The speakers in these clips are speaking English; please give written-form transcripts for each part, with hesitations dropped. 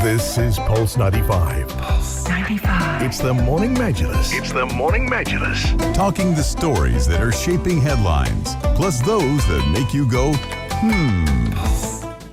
This is Pulse 95. Pulse 95. It's the Morning Majlis. It's the Morning Majlis. Talking the stories that are shaping headlines, plus those that make you go,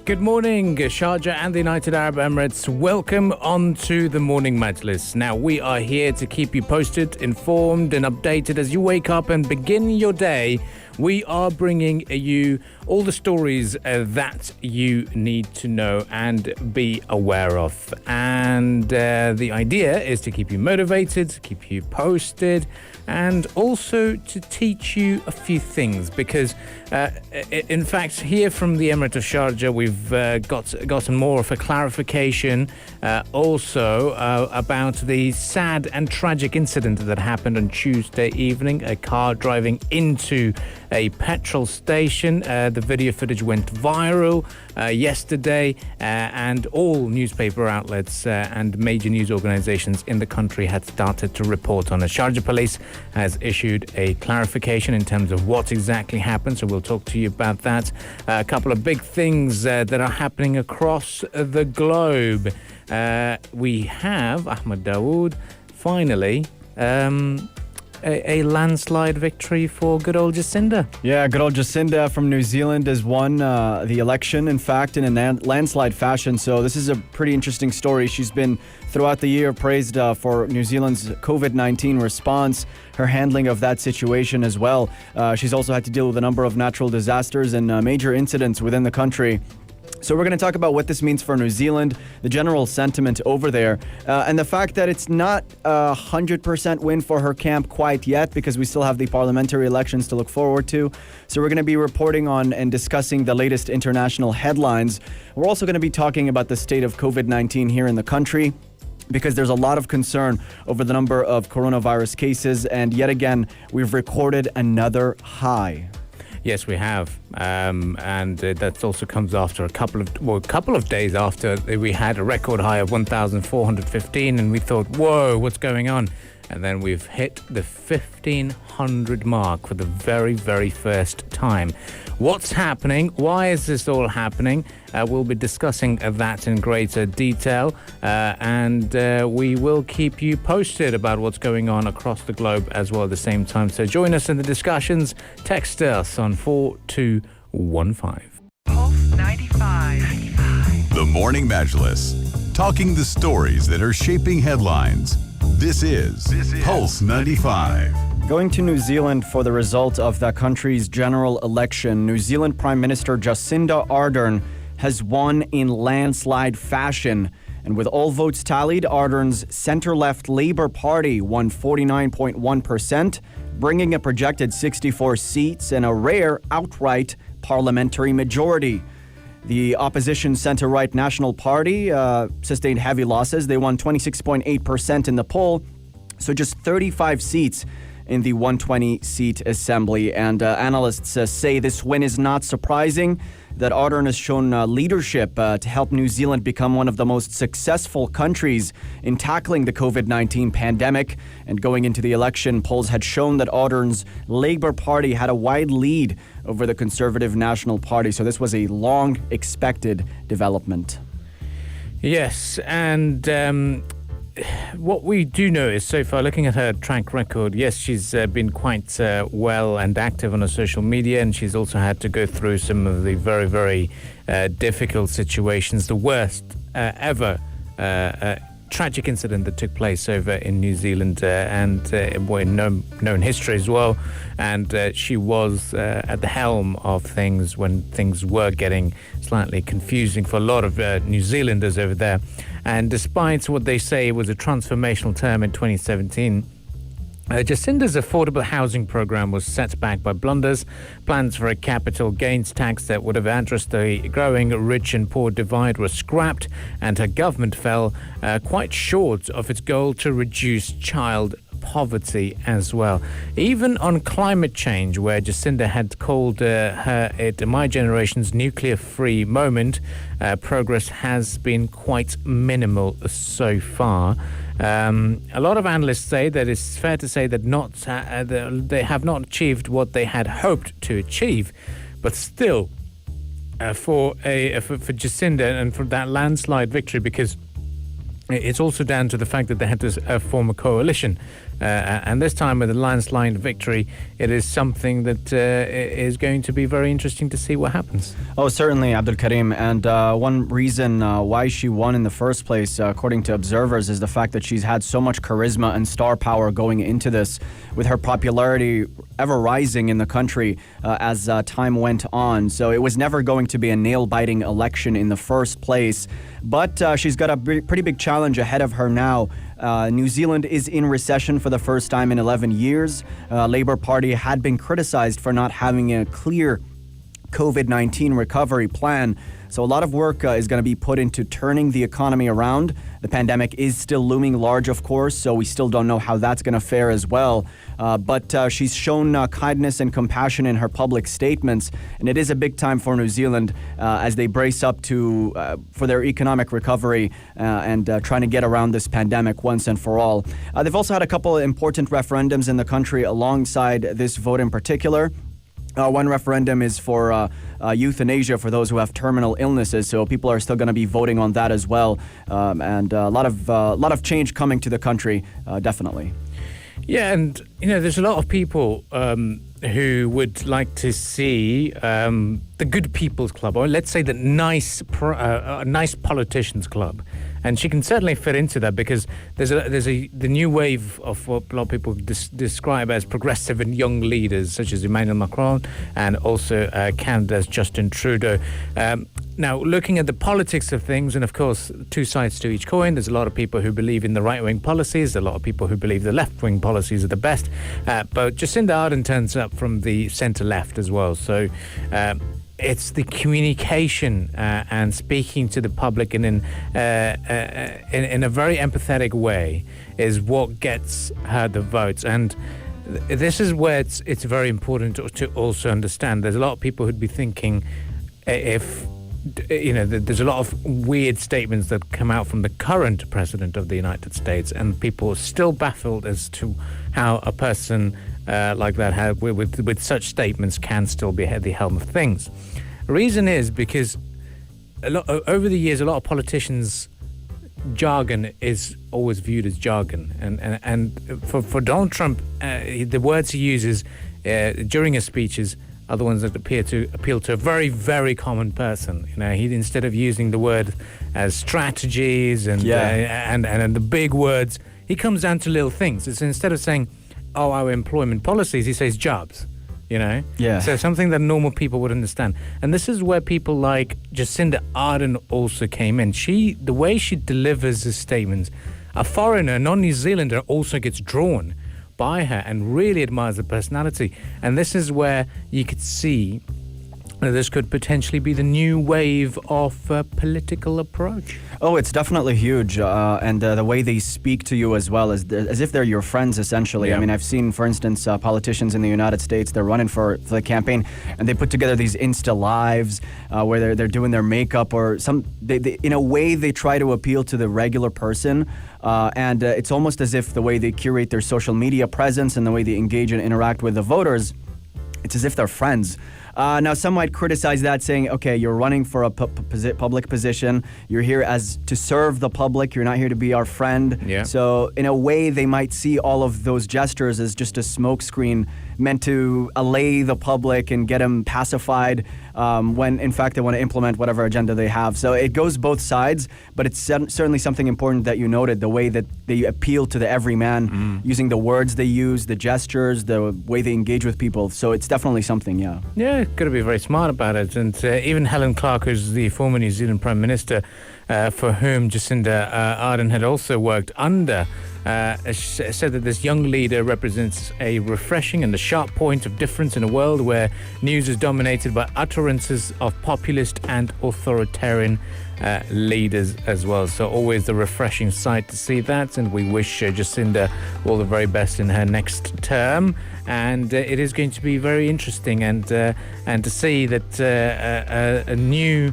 Good morning, Sharjah and the United Arab Emirates. Welcome on to the Morning Majlis. Now, we are here to keep you posted, informed and updated as you wake up and begin your day. We are bringing you all the stories that you need to know and be aware of. And the idea is to keep you motivated, to keep you posted, and also to teach you a few things. Because, in fact, here from the Emirate of Sharjah, we've gotten more of a clarification also about the sad and tragic incident that happened on Tuesday evening. A car driving into a petrol station. The video footage went viral yesterday, and all newspaper outlets and major news organizations in the country had started to report on it. Sharjah Police has issued a clarification in terms of what exactly happened, so we'll talk to you about that. A couple of big things that are happening across the globe. We have Ahmad Dawood finally a landslide victory for good old Jacinda. Yeah, good old Jacinda from New Zealand has won the election, in fact, in a landslide fashion. So this is a pretty interesting story. She's been, throughout the year, praised for New Zealand's COVID-19 response, her handling of that situation as well. She's also had to deal with a number of natural disasters and major incidents within the country. So we're going to talk about what this means for New Zealand, the general sentiment over there, and the fact that it's not a 100% win for her camp quite yet, because we still have the parliamentary elections to look forward to. So we're going to be reporting on and discussing the latest international headlines. We're also going to be talking about the state of COVID-19 here in the country, because there's a lot of concern over the number of coronavirus cases, and yet again, we've recorded another high. Yes, we have, and that also comes after a couple of days after we had a record high of 1,415, and we thought, whoa, what's going on? And then we've hit the 1,500 mark for the very, very first time. What's happening? Why is this all happening? We'll be discussing that in greater detail, and we will keep you posted about what's going on across the globe as well at the same time. So join us in the discussions. Text us on 4215. Pulse 95. The Morning Majlis. Talking the stories that are shaping headlines. This is Pulse 95. Going to New Zealand for the result of that country's general election, New Zealand Prime Minister Jacinda Ardern has won in landslide fashion. And with all votes tallied, Ardern's centre-left Labour Party won 49.1%, bringing a projected 64 seats and a rare outright parliamentary majority. The opposition centre-right National Party sustained heavy losses. They won 26.8% in the poll, so just 35 seats in the 120-seat assembly. And analysts say this win is not surprising, that Ardern has shown leadership to help New Zealand become one of the most successful countries in tackling the COVID-19 pandemic. And going into the election, polls had shown that Ardern's Labour Party had a wide lead over the Conservative National Party. So this was a long-expected development. Yes, and what we do know is, so far, looking at her track record, yes, she's been quite well and active on her social media, and she's also had to go through some of the very, very difficult situations, the worst ever tragic incident that took place over in New Zealand and in known history as well. And she was at the helm of things when things were getting slightly confusing for a lot of New Zealanders over there. And despite what they say was a transformational term in 2017, Jacinda's affordable housing program was set back by blunders. Plans for a capital gains tax that would have addressed the growing rich and poor divide were scrapped, and her government fell quite short of its goal to reduce child poverty as well. Even on climate change, where Jacinda had called it my generation's nuclear-free moment, progress has been quite minimal so far. A lot of analysts say that it's fair to say that they have not achieved what they had hoped to achieve, but still, for Jacinda and for that landslide victory, because it's also down to the fact that they had to form a coalition. And this time with a landslide victory, it is something that is going to be very interesting to see what happens. Oh, certainly, Abdul Karim. And one reason why she won in the first place, according to observers, is the fact that she's had so much charisma and star power going into this, with her popularity ever rising in the country as time went on. So it was never going to be a nail-biting election in the first place. But she's got a pretty big challenge ahead of her now. New Zealand is in recession for the first time in 11 years. Labour Party had been criticized for not having a clear COVID-19 recovery plan. So a lot of work is going to be put into turning the economy around. The pandemic is still looming large, of course, so we still don't know how that's going to fare as well. But she's shown kindness and compassion in her public statements, and it is a big time for New Zealand as they brace up for their economic recovery and trying to get around this pandemic once and for all. They've also had a couple of important referendums in the country alongside this vote in particular. One referendum is for euthanasia for those who have terminal illnesses, so people are still going to be voting on that as well, and a lot of change coming to the country, definitely. Yeah, and there's a lot of people who would like to see the Good People's Club, or let's say the nice politicians club. And she can certainly fit into that because there's the new wave of what a lot of people describe as progressive and young leaders, such as Emmanuel Macron and also Canada's Justin Trudeau. Now, looking at the politics of things, and of course, two sides to each coin, there's a lot of people who believe in the right-wing policies, a lot of people who believe the left-wing policies are the best. But Jacinda Ardern turns up from the centre-left as well. So it's the communication and speaking to the public in a very empathetic way is what gets her the votes. And this is where it's very important to also understand. There's a lot of people who'd be thinking if there's a lot of weird statements that come out from the current president of the United States, and people are still baffled as to how a person like that with such statements can still be at the helm of things. The reason is because over the years, a lot of politicians' jargon is always viewed as jargon, and for Donald Trump, the words he uses during his speeches are the ones that appeal to a very, very common person. He, instead of using the word as strategies and the big words, he comes down to little things. It's instead of saying, "Oh, our employment policies," he says jobs. So something that normal people would understand. And this is where people like Jacinda Ardern also came in. The way she delivers her statements, a foreigner, non-New Zealander, also gets drawn by her and really admires her personality. And this is where you could see that this could potentially be the new wave of political approach. Oh, it's definitely huge. And the way they speak to you as well, as if they're your friends, essentially. Yeah. I mean, I've seen, for instance, politicians in the United States, they're running for the campaign, and they put together these Insta Lives where they're doing their makeup or they in a way, they try to appeal to the regular person. And it's almost as if the way they curate their social media presence and the way they engage and interact with the voters, it's as if they're friends. Now, some might criticize that, saying, okay, you're running for a public position. You're here to serve the public. You're not here to be our friend. Yeah. So, in a way, they might see all of those gestures as just a smokescreen meant to allay the public and get them pacified when, in fact, they want to implement whatever agenda they have. So it goes both sides, but it's certainly something important that you noted, the way that they appeal to the everyman, using the words they use, the gestures, the way they engage with people. So it's definitely something, yeah. Yeah, got to be very smart about it. And even Helen Clark, who's the former New Zealand Prime Minister, for whom Jacinda Ardern had also worked under, said that this young leader represents a refreshing and a sharp point of difference in a world where news is dominated by utterances of populist and authoritarian leaders as well. So always the refreshing side to see that, and we wish Jacinda all the very best in her next term. And it is going to be very interesting and to see that a new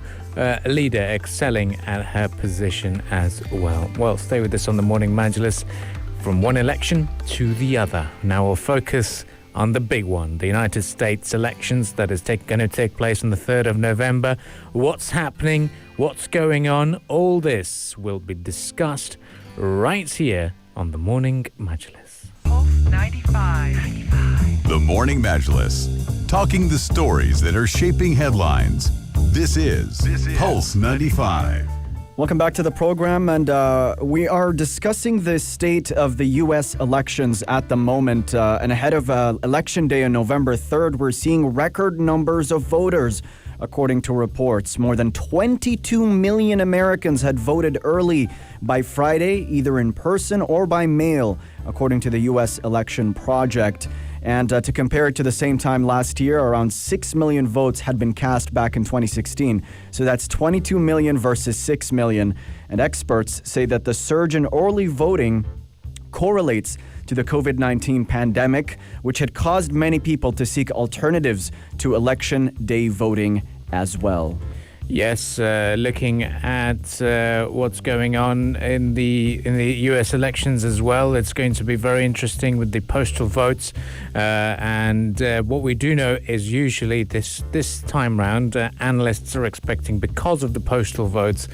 leader excelling at her position as well. Well, stay with us on the Morning Majlis from one election to the other. Now we'll focus on the big one, the United States elections that is going to take place on the 3rd of November. What's happening? What's going on? All this will be discussed right here on the Morning Majlis. Pulse 95. The Morning Majlis, talking the stories that are shaping headlines. This is Pulse 95. Welcome back to the program, and we are discussing the state of the U.S. elections at the moment. And ahead of Election Day on November 3rd, we're seeing record numbers of voters. According to reports, more than 22 million Americans had voted early by Friday, either in person or by mail, according to the U.S. Election Project. And to compare it to the same time last year, around 6 million votes had been cast back in 2016. So that's 22 million versus 6 million. And experts say that the surge in early voting correlates to the COVID-19 pandemic, which had caused many people to seek alternatives to election day voting as well. Yes, looking at what's going on in the U.S. elections as well, it's going to be very interesting with the postal votes. And what we do know is usually this time round, analysts are expecting, because of the postal votes,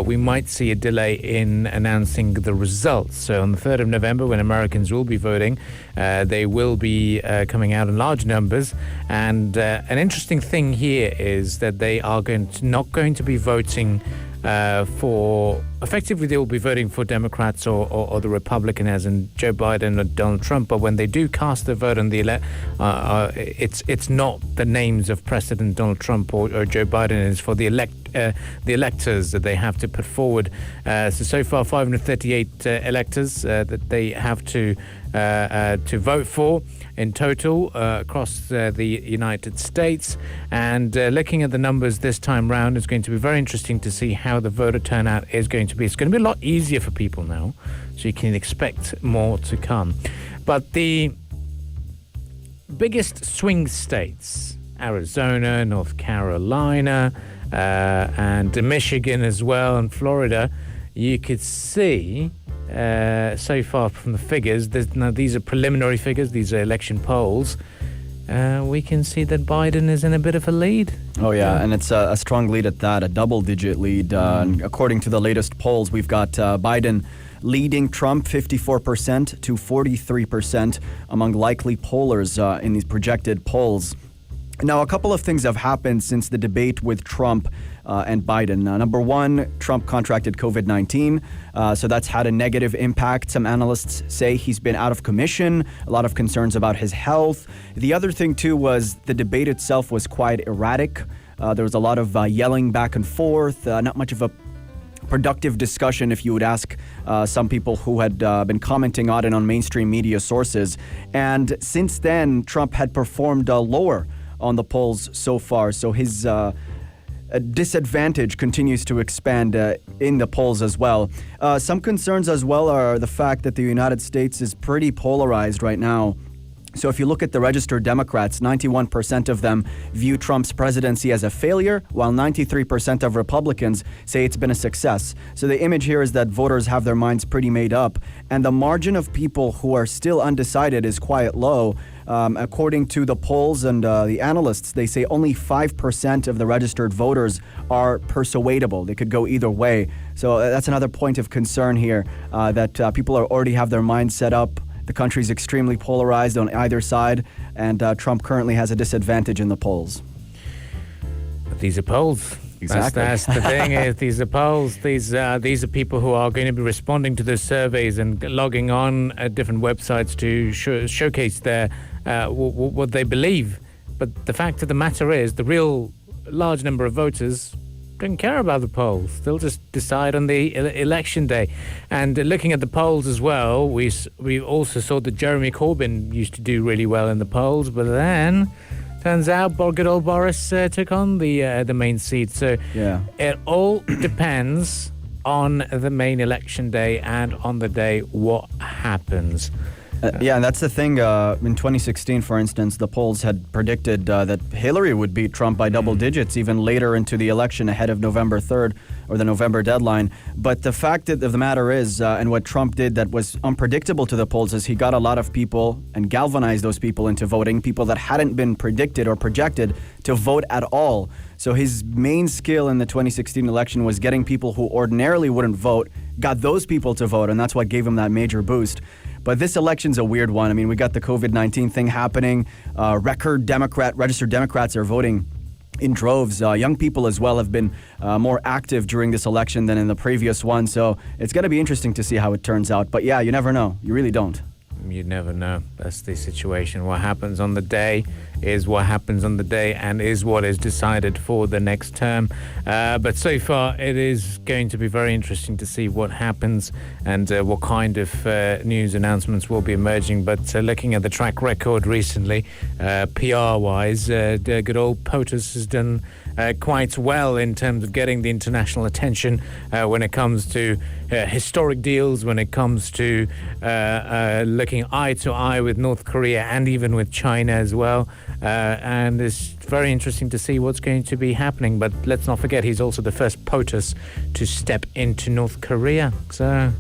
we might see a delay in announcing the results. So on the 3rd of November, when Americans will be voting, they will be coming out in large numbers. And an interesting thing here is that they are not going to be voting effectively they will be voting for Democrats or the Republican, as in Joe Biden or Donald Trump. But when they do cast their vote on the it's not the names of President Donald Trump or Joe Biden. It's for the electors that they have to put forward. So far 538 electors that they have to vote for in total across the United States. And looking at the numbers this time round, it's going to be very interesting to see how the voter turnout is going to be. It's going to be a lot easier for people now, so you can expect more to come. But the biggest swing states, Arizona, North Carolina, and Michigan as well, and Florida, you could see so far from the figures, now these are preliminary figures, these are election polls, we can see that Biden is in a bit of a lead. Oh, yeah, and it's a strong lead at that, a double-digit lead. According to the latest polls, we've got Biden leading Trump 54% to 43% among likely pollers in these projected polls. Now, a couple of things have happened since the debate with Trump and Biden. Number one, Trump contracted COVID-19, so that's had a negative impact. Some analysts say he's been out of commission, a lot of concerns about his health. The other thing, too, was the debate itself was quite erratic. There was a lot of yelling back and forth, not much of a productive discussion, if you would ask some people who had been commenting on it on mainstream media sources. And since then, Trump had performed lower on the polls so far, so his disadvantage continues to expand in the polls as well. Some concerns as well are the fact that the United States is pretty polarized right now. So if you look at the registered Democrats, 91% of them view Trump's presidency as a failure, while 93% of Republicans say it's been a success. So the image here is that voters have their minds pretty made up, and the margin of people who are still undecided is quite low. According to the polls and the analysts, they say only 5% of the registered voters are persuadable. They could go either way. So that's another point of concern here, that people already have their minds set up. The country's extremely polarized on either side, and Trump currently has a disadvantage in the polls. But these are polls. Exactly. That's the thing. These are polls. These are people who are going to be responding to those surveys and logging on at different websites to showcase their what they believe. But the fact of the matter is, the real large number of voters don't care about the polls. They'll just decide on the election day. And looking at the polls as well, we also saw that Jeremy Corbyn used to do really well in the polls, but then turns out good old Boris took on the main seat. So yeah, it all depends on the main election day and on the day what happens. Yeah, and that's the thing. In 2016, for instance, the polls had predicted that Hillary would beat Trump by double digits even later into the election ahead of November 3rd or the November deadline. But the fact of the matter is, and what Trump did that was unpredictable to the polls, is he got a lot of people and galvanized those people into voting, people that hadn't been predicted or projected to vote at all. So his main skill in the 2016 election was getting people who ordinarily wouldn't vote, got those people to vote, and that's what gave him that major boost. But this election's a weird one. I mean, we got the COVID-19 thing happening. Registered Democrats are voting in droves. Young people as well have been more active during this election than in the previous one. So it's going to be interesting to see how it turns out. But yeah, you never know. You really don't. You never know. That's the situation. What happens on the day is what happens on the day and is what is decided for the next term. But so far, it is going to be very interesting to see what happens and what kind of news announcements will be emerging. But looking at the track record recently, PR-wise, the good old POTUS has done quite well in terms of getting the international attention when it comes to historic deals, when it comes to looking eye to eye with North Korea and even with China as well. And it's very interesting to see what's going to be happening. But let's not forget, he's also the first POTUS to step into North Korea. So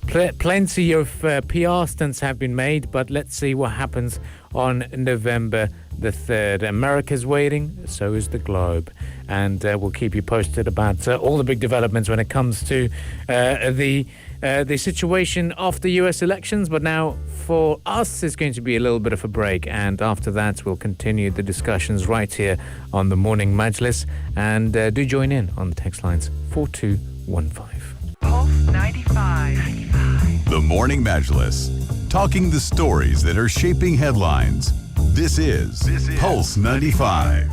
plenty of PR stunts have been made, but let's see what happens on November the 3rd. America's waiting, so is the globe. And we'll keep you posted about all the big developments when it comes to the situation of the US elections. But now for us, it's going to be a little bit of a break. And after that, we'll continue the discussions right here on the Morning Majlis. And do join in on the text lines 4215. Pulse 95. The Morning Majlis, talking the stories that are shaping headlines. This is Pulse 95.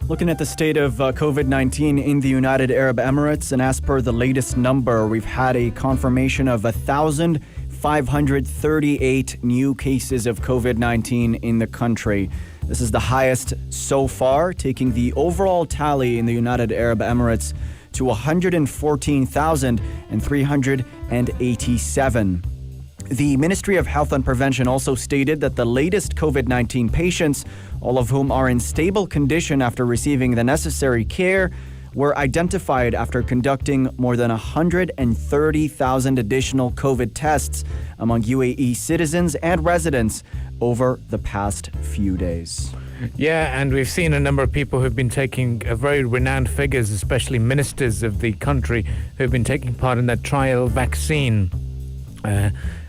Looking at the state of COVID-19 in the United Arab Emirates, and as per the latest number, we've had a confirmation of 1,538 new cases of COVID-19 in the country. This is the highest so far, taking the overall tally in the United Arab Emirates to 114,387. The Ministry of Health and Prevention also stated that the latest COVID-19 patients, all of whom are in stable condition after receiving the necessary care, were identified after conducting more than 130,000 additional COVID tests among UAE citizens and residents over the past few days. Yeah, and we've seen a number of people who've been taking very renowned figures, especially ministers of the country, who've been taking part in that trial vaccine.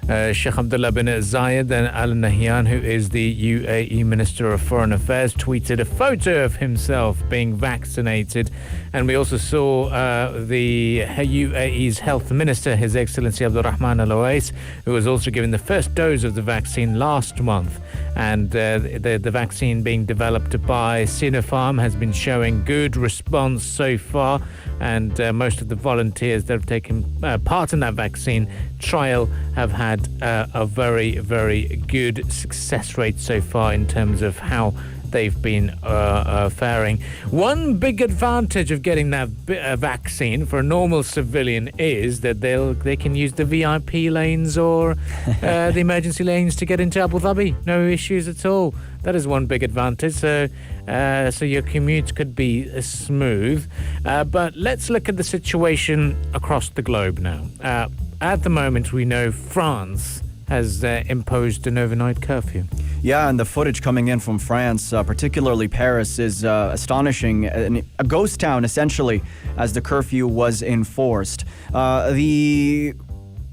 Sheikh Abdullah bin Zayed Al Nahyan, who is the UAE Minister of Foreign Affairs, tweeted a photo of himself being vaccinated. And we also saw the UAE's Health Minister, His Excellency Abdul Rahman Al Owais, who was also given the first dose of the vaccine last month. And the vaccine being developed by Sinopharm has been showing good response so far. And most of the volunteers that have taken part in that vaccine trial have had a very, very good success rate so far in terms of how they've been faring. One big advantage of getting that vaccine for a normal civilian is that they can use the VIP lanes or the emergency lanes to get into Abu Dhabi. No issues at all. That is one big advantage. So your commute could be smooth. But let's look at the situation across the globe now. At the moment, we know France has imposed an overnight curfew. Yeah, and the footage coming in from France, particularly Paris, is astonishing. A ghost town, essentially, as the curfew was enforced. The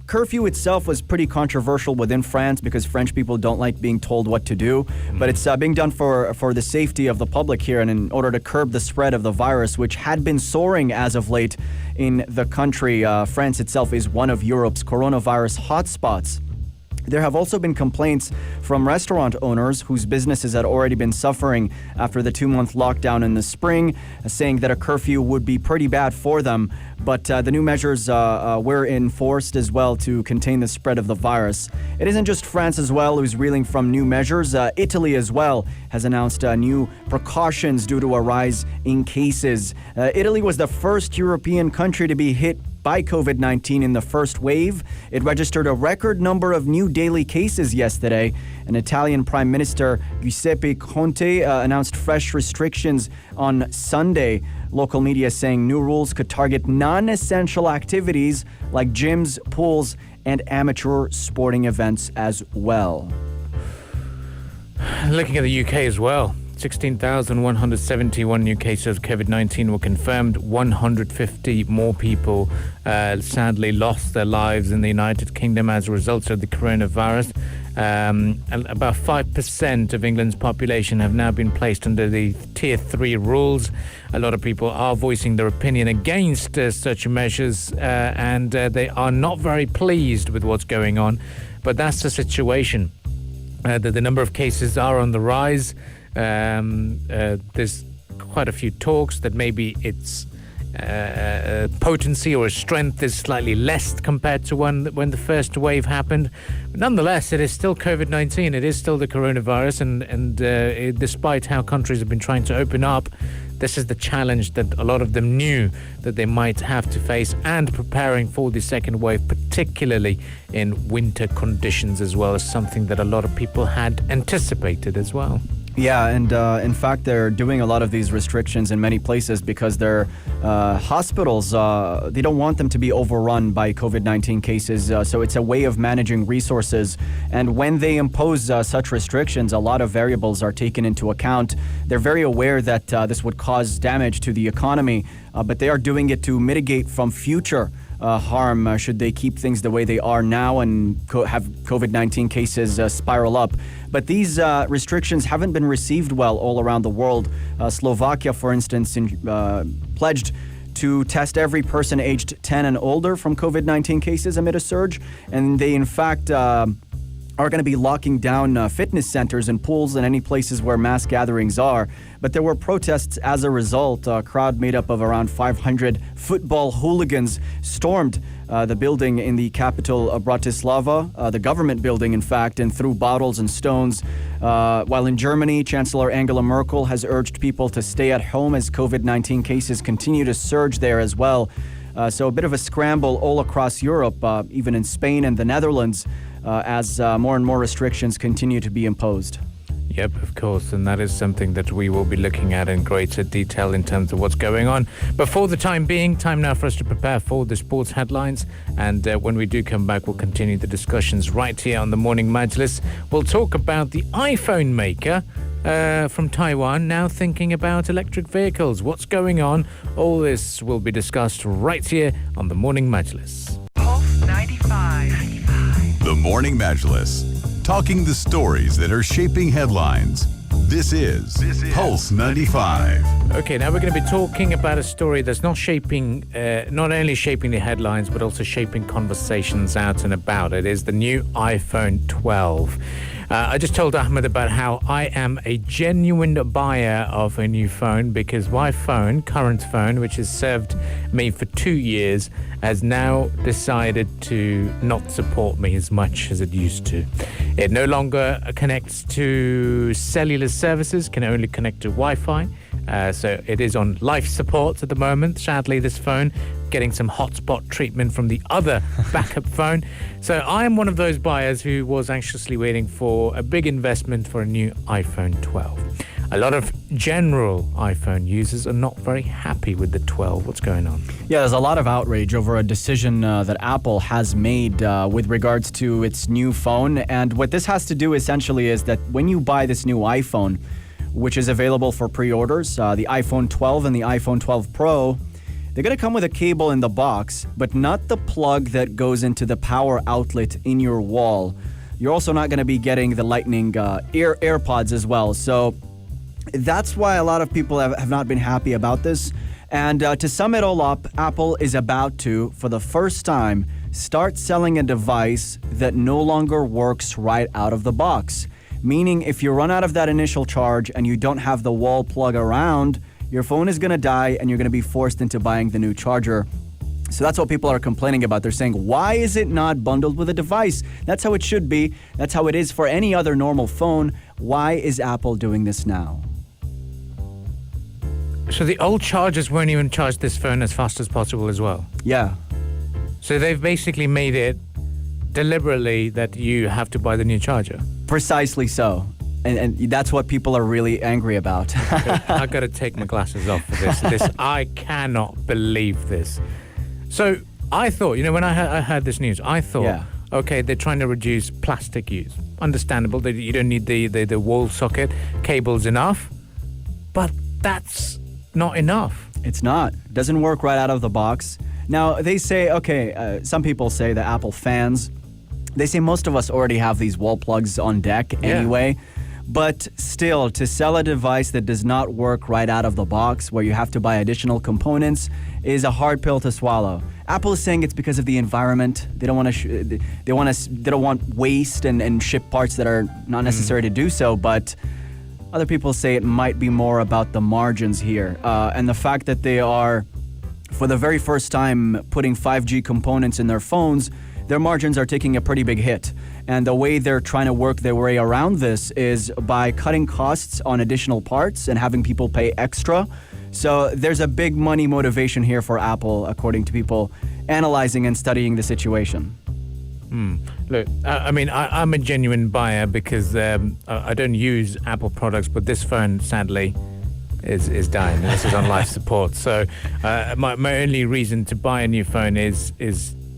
curfew itself was pretty controversial within France because French people don't like being told what to do. But it's being done for the safety of the public here and in order to curb the spread of the virus, which had been soaring as of late in the country. France itself is one of Europe's coronavirus hotspots. There have also been complaints from restaurant owners whose businesses had already been suffering after the 2-month lockdown in the spring, saying that a curfew would be pretty bad for them. But the new measures were enforced as well to contain the spread of the virus. It isn't just France as well who's reeling from new measures. Italy as well has announced new precautions due to a rise in cases. Italy was the first European country to be hit by COVID-19 in the first wave. It registered a record number of new daily cases yesterday. And Italian Prime Minister Giuseppe Conte announced fresh restrictions on Sunday. Local media saying new rules could target non-essential activities like gyms, pools, and amateur sporting events as well. Looking at the UK as well, 16,171 new cases of COVID-19 were confirmed. 150 more people sadly lost their lives in the United Kingdom as a result of the coronavirus. And about 5% of England's population have now been placed under the Tier 3 rules. A lot of people are voicing their opinion against such measures, and they are not very pleased with what's going on. But that's the situation. The number of cases are on the rise. There's quite a few talks that maybe its potency or strength is slightly less compared to when the first wave happened. But nonetheless, it is still COVID-19. It is still the coronavirus, and despite how countries have been trying to open up, this is the challenge that a lot of them knew that they might have to face, and preparing for the second wave, particularly in winter conditions as well, as something that a lot of people had anticipated as well. Yeah, and in fact, they're doing a lot of these restrictions in many places because their hospitals, they don't want them to be overrun by COVID-19 cases. So it's a way of managing resources. And when they impose such restrictions, a lot of variables are taken into account. They're very aware that this would cause damage to the economy, but they are doing it to mitigate from future harm should they keep things the way they are now and have COVID-19 cases spiral up. But these restrictions haven't been received well all around the world. Slovakia, for instance, pledged to test every person aged 10 and older from COVID-19 cases amid a surge. And they, in fact, are going to be locking down fitness centers and pools and any places where mass gatherings are. But there were protests as a result. A crowd made up of around 500 football hooligans stormed the building in the capital of Bratislava, the government building, in fact, and threw bottles and stones. While in Germany, Chancellor Angela Merkel has urged people to stay at home as COVID-19 cases continue to surge there as well. So a bit of a scramble all across Europe, even in Spain and the Netherlands, as more and more restrictions continue to be imposed. Yep, of course, and that is something that we will be looking at in greater detail in terms of what's going on. But for the time being, time now for us to prepare for the sports headlines. And when we do come back, we'll continue the discussions right here on the Morning Majlis. We'll talk about the iPhone maker from Taiwan now thinking about electric vehicles. What's going on? All this will be discussed right here on the Morning Majlis. Pulse 95. The Morning Majlis. Talking the stories that are shaping headlines. This is Pulse 95. Okay, now we're going to be talking about a story that's not only shaping the headlines, but also shaping conversations out and about. It is the new iPhone 12. I just told Ahmad about how I am a genuine buyer of a new phone because my current phone, which has served me for 2 years, has now decided to not support me as much as it used to. It no longer connects to cellular services, can only connect to Wi-Fi. So it is on life support at the moment. Sadly, this phone getting some hotspot treatment from the other backup phone. So I am one of those buyers who was anxiously waiting for a big investment for a new iPhone 12. A lot of general iPhone users are not very happy with the 12. What's going on? Yeah, there's a lot of outrage over a decision that Apple has made with regards to its new phone. And what this has to do essentially is that when you buy this new iPhone, which is available for pre-orders, the iPhone 12 and the iPhone 12 Pro, they're going to come with a cable in the box, but not the plug that goes into the power outlet in your wall. You're also not going to be getting the Lightning AirPods as well. So that's why a lot of people have not been happy about this. And to sum it all up, Apple is about to, for the first time, start selling a device that no longer works right out of the box. Meaning if you run out of that initial charge and you don't have the wall plug around, your phone is going to die and you're going to be forced into buying the new charger. So that's what people are complaining about. They're saying, why is it not bundled with a device? That's how it should be. That's how it is for any other normal phone. Why is Apple doing this now? So the old chargers won't even charge this phone as fast as possible as well? Yeah. So they've basically made it deliberately that you have to buy the new charger. Precisely so. And that's what people are really angry about. I got to take my glasses off for this. I cannot believe this. So I thought, when I heard this news, I thought, okay, they're trying to reduce plastic use. Understandable that you don't need the wall socket. Cable's enough. But that's not enough. It's not. It doesn't work right out of the box. Now, they say, some people say the Apple fans, they say most of us already have these wall plugs on deck anyway. But still, to sell a device that does not work right out of the box, where you have to buy additional components, is a hard pill to swallow. Apple is saying it's because of the environment. They don't want to. They don't want waste and ship parts that are not necessary to do so. But other people say it might be more about the margins here, and the fact that they are, for the very first time, putting 5G components in their phones. Their margins are taking a pretty big hit. And the way they're trying to work their way around this is by cutting costs on additional parts and having people pay extra. So there's a big money motivation here for Apple, according to people analyzing and studying the situation. Look, I'm a genuine buyer because I don't use Apple products, but this phone, sadly, is dying. This is on life support. So my only reason to buy a new phone is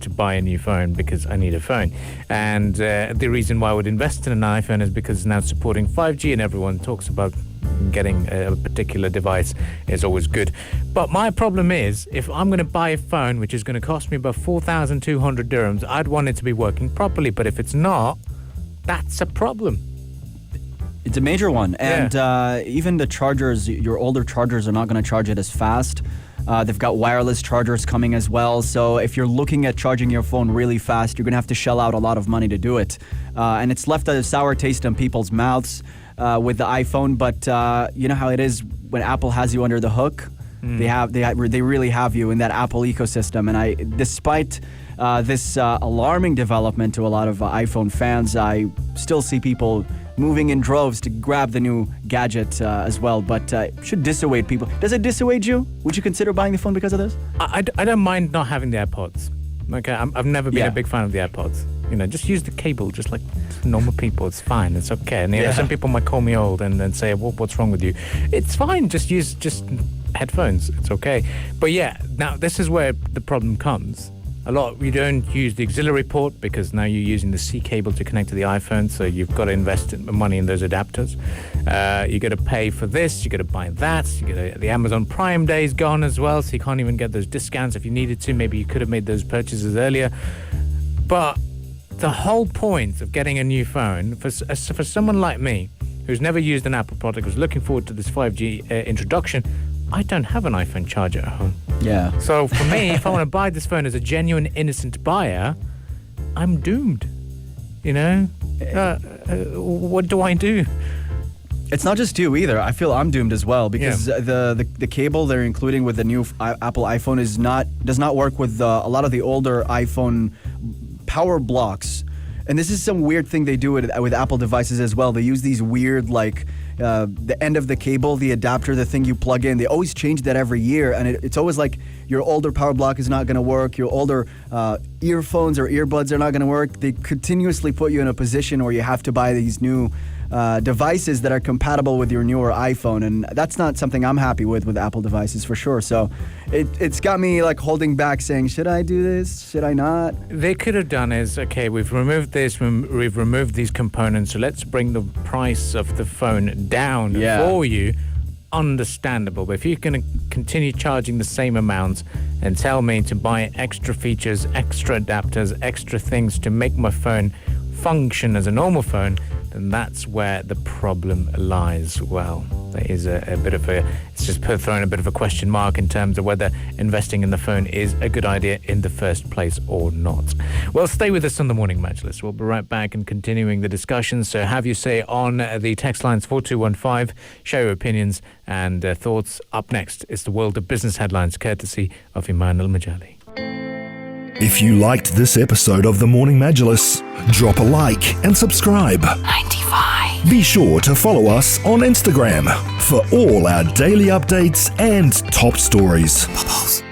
to buy a new phone because I need a phone. And the reason why I would invest in an iPhone is because it's now supporting 5G and everyone talks about getting a particular device is always good. But my problem is, if I'm going to buy a phone which is going to cost me about 4,200 dirhams, I'd want it to be working properly. But if it's not, that's a problem. It's a major one. And even the chargers, your older chargers are not going to charge it as fast. They've got wireless chargers coming as well. So if you're looking at charging your phone really fast, you're going to have to shell out a lot of money to do it. And it's left a sour taste in people's mouths with the iPhone. But you know how it is when Apple has you under the hook? They really have you in that Apple ecosystem. And despite this alarming development to a lot of iPhone fans, I still see people moving in droves to grab the new gadget as well, but it should dissuade people. Does it dissuade you? Would you consider buying the phone because of this? I don't mind not having the AirPods. Okay, I've never been a big fan of the AirPods. Just use the cable, just like normal people. It's fine. It's okay. And some people might call me old and say, well, what's wrong with you? It's fine. Just use headphones. It's okay. But now this is where the problem comes. You don't use the auxiliary port because now you're using the C cable to connect to the iPhone, so you've got to invest money in those adapters. You got to pay for this, you got to buy that, the Amazon Prime Day is gone as well, so you can't even get those discounts if you needed to. Maybe you could have made those purchases earlier. But the whole point of getting a new phone, for someone like me, who's never used an Apple product, who's looking forward to this 5G introduction, I don't have an iPhone charger at home. Yeah. So for me, if I want to buy this phone as a genuine, innocent buyer, I'm doomed. What do I do? It's not just you either. I feel I'm doomed as well because the cable they're including with the new Apple iPhone does not work with a lot of the older iPhone power blocks. And this is some weird thing they do with Apple devices as well. They use these weird, the end of the cable, the adapter, the thing you plug in. They always change that every year. And it's always like your older power block is not going to work. Your older earphones or earbuds are not going to work. They continuously put you in a position where you have to buy these new devices that are compatible with your newer iPhone. And that's not something I'm happy with Apple devices for sure. So it's got me holding back saying, should I do this? Should I not? They could have done is, okay, we've removed this, we've removed these components, so let's bring the price of the phone down for you. Understandable. But if you're going to continue charging the same amount and tell me to buy extra features, extra adapters, extra things to make my phone function as a normal phone, then that's where the problem lies. Well, there is it's just throwing a bit of a question mark in terms of whether investing in the phone is a good idea in the first place or not. Well, stay with us on the Morning Majlis. We'll be right back and continuing the discussion. So have your say on the text lines 4215. Share your opinions and thoughts. Up next is the world of business headlines, courtesy of Ahmad and Abdul Karim. If you liked this episode of the Morning Majlis, drop a like and subscribe. 95. Be sure to follow us on Instagram for all our daily updates and top stories. Pulse.